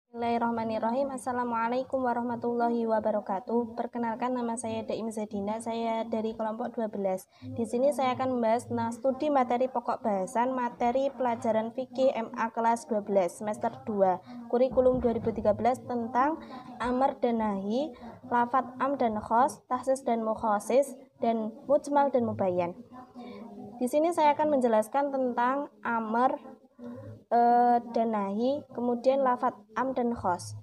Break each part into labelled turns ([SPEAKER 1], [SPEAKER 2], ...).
[SPEAKER 1] Bismillahirrahmanirrahim. Assalamualaikum warahmatullahi wabarakatuh. Perkenalkan, nama saya Daim Zadina. Saya dari kelompok 12. Di sini saya akan membahas tentang studi materi pokok bahasan materi pelajaran fikih MA kelas 12 semester 2 kurikulum 2013 tentang amar dan nahi, lafadz am dan khos, takhsis dan mukhasis, dan mujmal dan mubayyan. Di sini saya akan menjelaskan tentang amar dan nahi, kemudian lafadz am dan khos.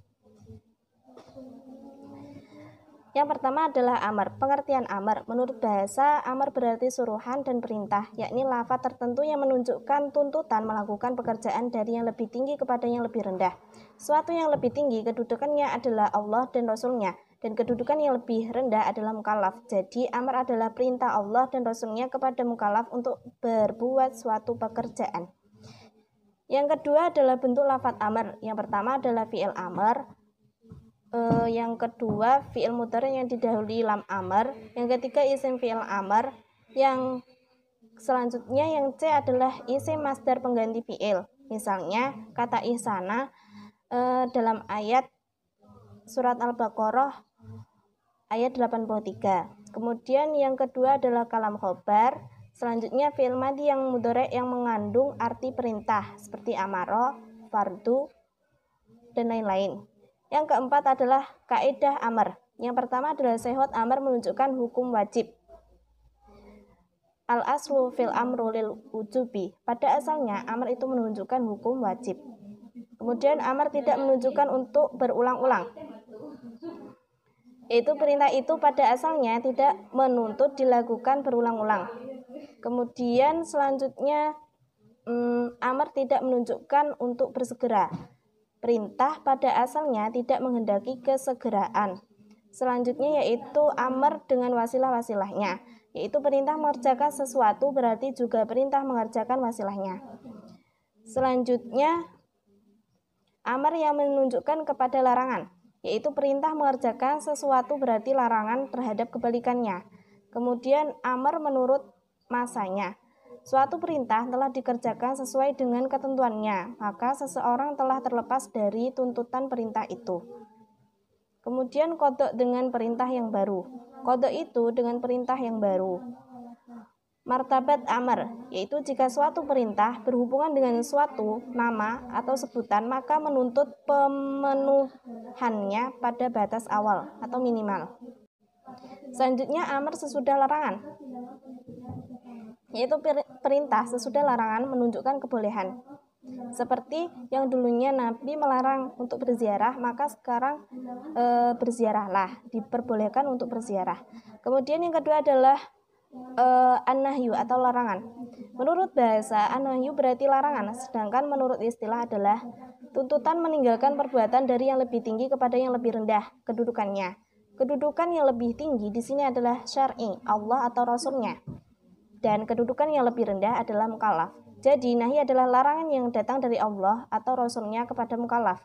[SPEAKER 1] Yang pertama adalah amar. Pengertian amar. Menurut bahasa, amar berarti suruhan dan perintah, yakni lafadz tertentu yang menunjukkan tuntutan melakukan pekerjaan dari yang lebih tinggi kepada yang lebih rendah. Suatu yang lebih tinggi kedudukannya adalah Allah dan Rasul-Nya, dan kedudukan yang lebih rendah adalah mukallaf. Jadi amar adalah perintah Allah dan Rasul-Nya kepada mukallaf untuk berbuat suatu pekerjaan. Yang kedua adalah bentuk lafadz amar. Yang pertama adalah fi'il amar. Yang kedua fi'il mudhari yang didahului lam amar. Yang ketiga isim fi'il amar. Yang selanjutnya yang C adalah isim masdar pengganti fi'il. Misalnya kata ihsana dalam ayat surat Al-Baqarah ayat 83. Kemudian yang kedua adalah kalam khobar. Selanjutnya fi'il madhi yang mudhari yang mengandung arti perintah seperti amaro, fardu, dan lain-lain. Yang keempat adalah kaidah amar. Yang pertama adalah sihhat amar menunjukkan hukum wajib. Al-aslu fil amru lil wujubi. Pada asalnya amar itu menunjukkan hukum wajib. Kemudian amar tidak menunjukkan untuk berulang-ulang. Yaitu perintah itu pada asalnya tidak menuntut dilakukan berulang-ulang. Kemudian selanjutnya amar tidak menunjukkan untuk bersegera. Perintah pada asalnya tidak menghendaki kesegeraan. Selanjutnya yaitu amar dengan wasilah-wasilahnya, yaitu perintah mengerjakan sesuatu berarti juga perintah mengerjakan wasilahnya. Selanjutnya amar yang menunjukkan kepada larangan, yaitu perintah mengerjakan sesuatu berarti larangan terhadap kebalikannya. Kemudian amar menurut masanya. Suatu perintah telah dikerjakan sesuai dengan ketentuannya, maka seseorang telah terlepas dari tuntutan perintah itu. Kemudian qadha dengan perintah yang baru. Qadha itu dengan perintah yang baru. Martabat amar, yaitu jika suatu perintah berhubungan dengan suatu nama atau sebutan, maka menuntut pemenuhannya pada batas awal atau minimal. Selanjutnya amar sesudah larangan, yaitu perintah sesudah larangan menunjukkan kebolehan. Seperti yang dulunya Nabi melarang untuk berziarah, maka sekarang berziarahlah, diperbolehkan untuk berziarah. Kemudian yang kedua adalah an-nahyu atau larangan. Menurut bahasa, an-nahyu berarti larangan, sedangkan menurut istilah adalah tuntutan meninggalkan perbuatan dari yang lebih tinggi kepada yang lebih rendah kedudukannya. Kedudukan yang lebih tinggi di sini adalah syar'i, Allah atau Rasul-Nya. Dan kedudukan yang lebih rendah adalah mukallaf. Jadi nahi adalah larangan yang datang dari Allah atau Rasul-Nya kepada mukallaf.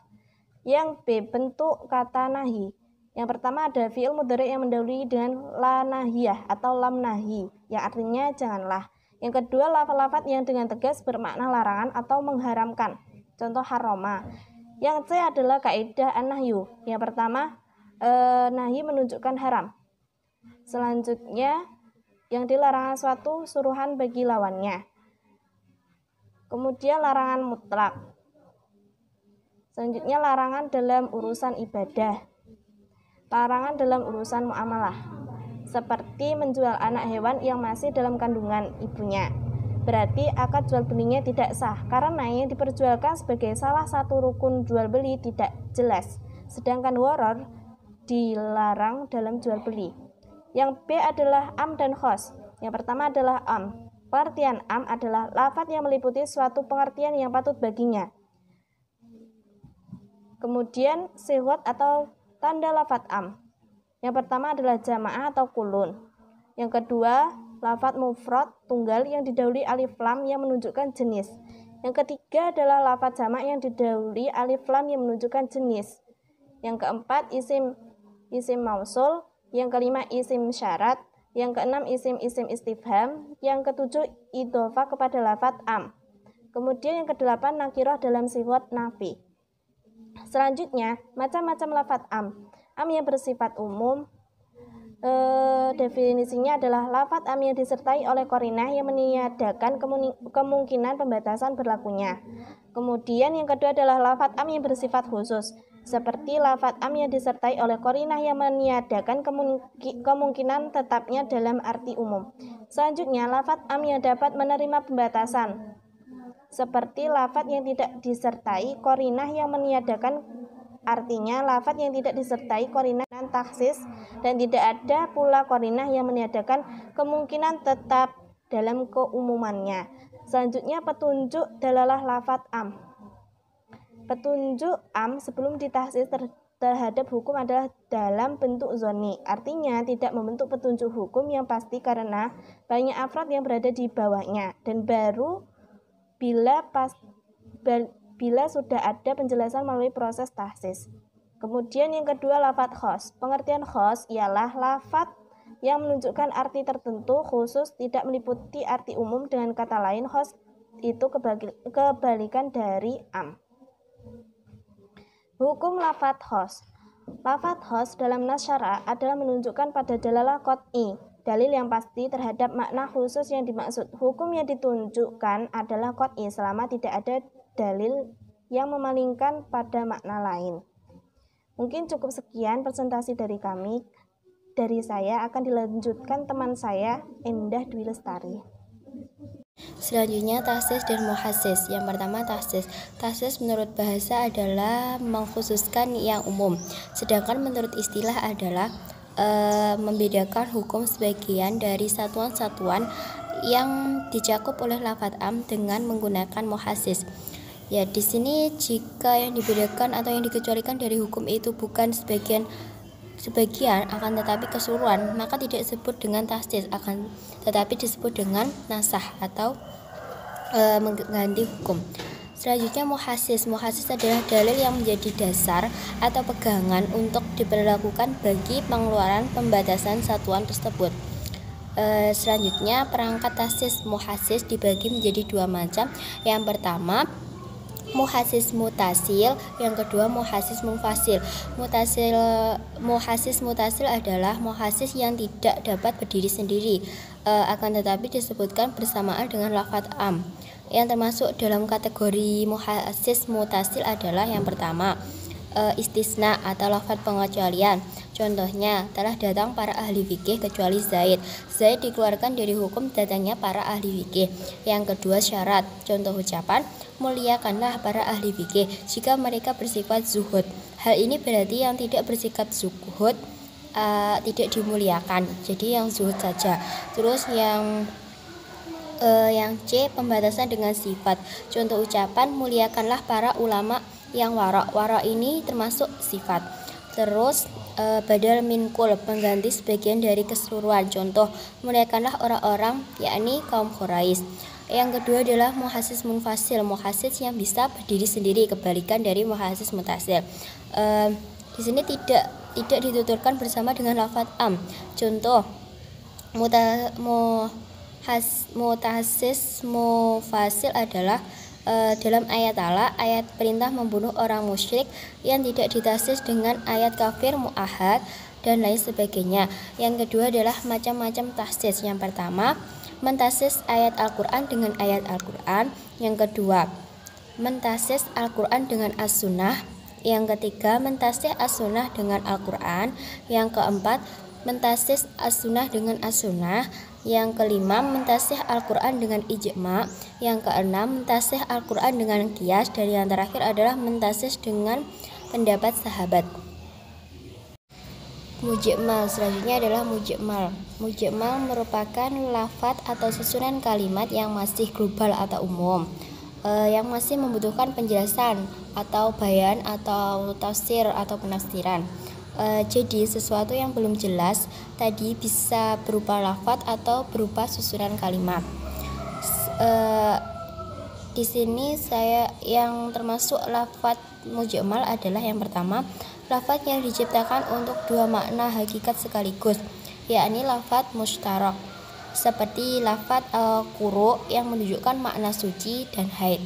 [SPEAKER 1] Yang B, bentuk kata nahi. Yang pertama ada fi'il mudhari yang mendahului dengan la nahiyah atau lam nahi, yang artinya janganlah. Yang kedua lafaz-lafaz yang dengan tegas bermakna larangan atau mengharamkan, contoh haroma. Yang C adalah kaidah an-nahyu. Yang pertama nahi menunjukkan haram. Selanjutnya yang dilarangan suatu suruhan bagi lawannya. Kemudian larangan mutlak. Selanjutnya larangan dalam urusan ibadah. Larangan dalam urusan muamalah. Seperti menjual anak hewan yang masih dalam kandungan ibunya. Berarti akad jual belinya tidak sah karena yang diperjualkan sebagai salah satu rukun jual beli tidak jelas. Sedangkan gharar dilarang dalam jual beli. Yang B adalah am dan khos. Yang pertama adalah am. Pengertian am adalah lafadz yang meliputi suatu pengertian yang patut baginya. Kemudian sihhat atau tanda lafadz am. Yang pertama adalah jamaah atau kulun. Yang kedua lafadz mufrad tunggal yang didahului alif lam yang menunjukkan jenis. Yang ketiga adalah lafadz jamak yang didahului alif lam yang menunjukkan jenis. Yang keempat isim mausul. Yang kelima isim syarat. Yang keenam isim istifham. Yang ketujuh idhofah kepada lafadz am. Kemudian yang kedelapan nakirah dalam sihhat nafi. Selanjutnya, macam-macam lafadz am. Am yang bersifat umum, definisinya adalah lafadz am yang disertai oleh qarinah yang meniadakan kemungkinan pembatasan berlakunya. Kemudian yang kedua adalah lafadz am yang bersifat khusus, seperti lafadz am yang disertai oleh qarinah yang meniadakan kemungkinan tetapnya dalam arti umum. Selanjutnya, lafadz am yang dapat menerima pembatasan, seperti lafadz yang tidak disertai qarinah yang meniadakan. Artinya, lafadz yang tidak disertai qarinah takhsis dan tidak ada pula qarinah yang meniadakan kemungkinan tetap dalam keumumannya. Selanjutnya, petunjuk dalalah lafadz am. Petunjuk am sebelum ditakhsis terhadap hukum adalah dalam bentuk zonni, artinya tidak membentuk petunjuk hukum yang pasti karena banyak afrad yang berada di bawahnya, dan baru bila sudah ada penjelasan melalui proses tahsis. Kemudian yang kedua, lafadz khos. Pengertian khos ialah lafadz yang menunjukkan arti tertentu khusus, tidak meliputi arti umum. Dengan kata lain, khos itu kebalikan dari am. Hukum lafadz khos. Lafadz khos dalam nas syara' adalah menunjukkan pada dalalah qat'i, dalil yang pasti terhadap makna khusus yang dimaksud. Hukum yang ditunjukkan adalah qat'i selama tidak ada dalil yang memalingkan pada makna lain. Mungkin cukup sekian presentasi dari kami. Dari saya akan dilanjutkan teman saya, Endah Dwi Lestari.
[SPEAKER 2] Selanjutnya, tahsis dan muhassis. Yang pertama, tahsis. Tahsis menurut bahasa adalah mengkhususkan yang umum, sedangkan menurut istilah adalah membedakan hukum sebagian dari satuan-satuan yang dicakup oleh lafadz am dengan menggunakan muhassis. Ya, di sini jika yang dibedakan atau yang dikecualikan dari hukum itu bukan sebagian akan tetapi keseluruhan, maka tidak disebut dengan tahsis, akan tetapi disebut dengan nasah atau mengganti hukum. Selanjutnya, muhassis. Muhassis adalah dalil yang menjadi dasar atau pegangan untuk diberlakukan bagi pengeluaran pembatasan satuan tersebut. Selanjutnya, perangkat tahsis muhassis dibagi menjadi dua macam. Yang pertama, muhassis mutasil, yang kedua muhassis munfasil. Muhassis mutasil adalah muhassis yang tidak dapat berdiri sendiri, akan tetapi disebutkan bersamaan dengan lafadz am. Yang termasuk dalam kategori muhassis mutasil adalah yang pertama, istisna atau lafadz pengecualian. Contohnya, telah datang para ahli fikih kecuali Zaid. Zaid dikeluarkan dari hukum datangnya para ahli fikih. Yang kedua, syarat. Contoh ucapan, muliakanlah para ahli fikih jika mereka bersifat zuhud. Hal ini berarti yang tidak bersikap zuhud tidak dimuliakan, jadi yang zuhud saja. Terus yang C, pembatasan dengan sifat. Contoh ucapan, muliakanlah para ulama yang wara'. Wara' ini termasuk sifat. Terus badal min kul, pengganti sebagian dari keseluruhan. Contoh, muliakanlah orang-orang, yakni kaum Quraisy. Yang kedua adalah muhassis munfasil, muhassis yang bisa berdiri sendiri, kebalikan dari muhassis mutasil. Di sini tidak dituturkan bersama dengan lafadz am. Contoh, muhassis mufasil adalah dalam ayat Allah, ayat perintah membunuh orang musyrik yang tidak ditahsis dengan ayat kafir, mu'ahad, dan lain sebagainya. Yang kedua adalah macam-macam tahsis. Yang pertama, mentahsis ayat Al-Quran dengan ayat Al-Quran. Yang kedua, mentahsis Al-Quran dengan as-sunnah. Yang ketiga, mentahsis as-sunnah dengan Al-Quran. Yang keempat, mentahsis as-sunnah dengan as-sunnah. Yang kelima, mentahsis Al-Quran dengan ijma'. Yang keenam, mentahsis Al-Quran dengan qiyas. Dan yang terakhir adalah mentahsis dengan pendapat sahabat. Mujmal. Selanjutnya adalah mujmal. Mujmal merupakan lafadz atau susunan kalimat yang masih global atau umum, yang masih membutuhkan penjelasan atau bayan atau tafsir atau penafsiran. Jadi sesuatu yang belum jelas tadi bisa berupa lafadz atau berupa susunan kalimat. Di sini saya yang termasuk lafadz mujmal adalah yang pertama, lafadz yang diciptakan untuk dua makna hakikat sekaligus, yakni lafadz mustarak, seperti lafadz quru yang menunjukkan makna suci dan haid.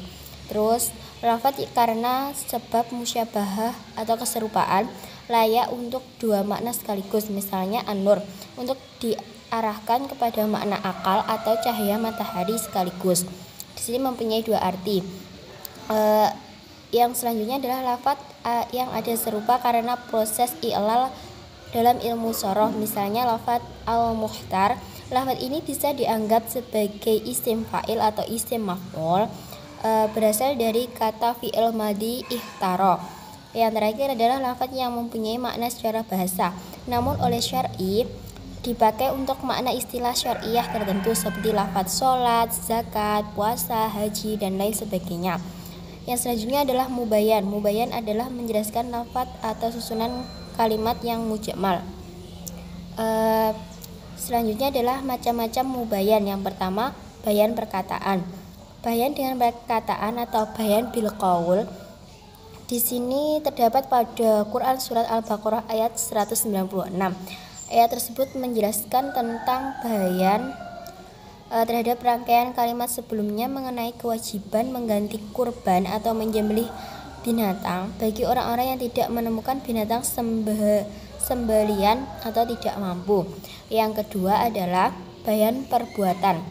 [SPEAKER 2] Terus lafadz karena sebab musyabahah atau keserupaan layak untuk dua makna sekaligus, misalnya an-nur untuk diarahkan kepada makna akal atau cahaya matahari sekaligus. Di sini mempunyai dua arti. Yang selanjutnya adalah lafadz yang ada serupa karena proses i'lal dalam ilmu soroh, misalnya lafadz al-muhtar. Lafadz ini bisa dianggap sebagai isim fa'il atau isim maf'ul, berasal dari kata fi'il madhi ihtaro. Yang terakhir adalah lafadz yang mempunyai makna secara bahasa, namun oleh syar'i dipakai untuk makna istilah syar'iyah tertentu seperti lafadz sholat, zakat, puasa, haji, dan lain sebagainya. Yang selanjutnya adalah mubayan. Mubayan adalah menjelaskan lafadz atau susunan kalimat yang mujmal. Selanjutnya adalah macam-macam mubayan. Yang pertama, bayan perkataan. Bayan dengan perkataan atau bayan bil qaul di sini terdapat pada Quran surat Al-Baqarah ayat 196. Ayat tersebut menjelaskan tentang bayan terhadap rangkaian kalimat sebelumnya mengenai kewajiban mengganti kurban atau menyembelih binatang bagi orang-orang yang tidak menemukan binatang sembelian atau tidak mampu. Yang kedua adalah bayan perbuatan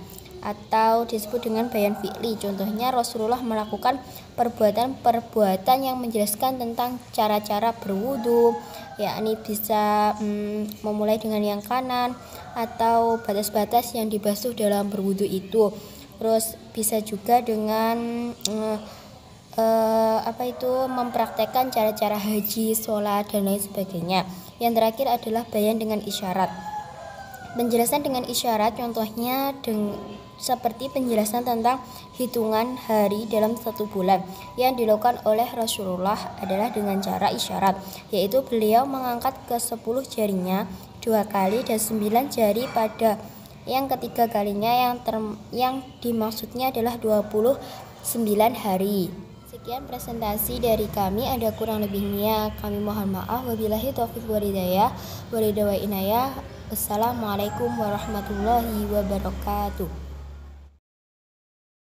[SPEAKER 2] atau disebut dengan bayan fi'li. Contohnya Rasulullah melakukan perbuatan-perbuatan yang menjelaskan tentang cara-cara berwudu, yakni bisa memulai dengan yang kanan atau batas-batas yang dibasuh dalam berwudu itu. Terus bisa juga dengan mempraktekkan cara-cara haji, sholat, dan lain sebagainya. Yang terakhir adalah bayan dengan isyarat. Penjelasan dengan isyarat contohnya seperti penjelasan tentang hitungan hari dalam satu bulan yang dilakukan oleh Rasulullah adalah dengan cara isyarat, yaitu beliau mengangkat ke 10 jarinya 2 kali dan 9 jari pada yang ketiga kalinya, yang dimaksudnya adalah 29 hari. Sekian presentasi dari kami, ada kurang lebihnya kami mohon maaf. Wabillahi taufiq wal hidayah. Wassalamualaikum warahmatullahi wabarakatuh.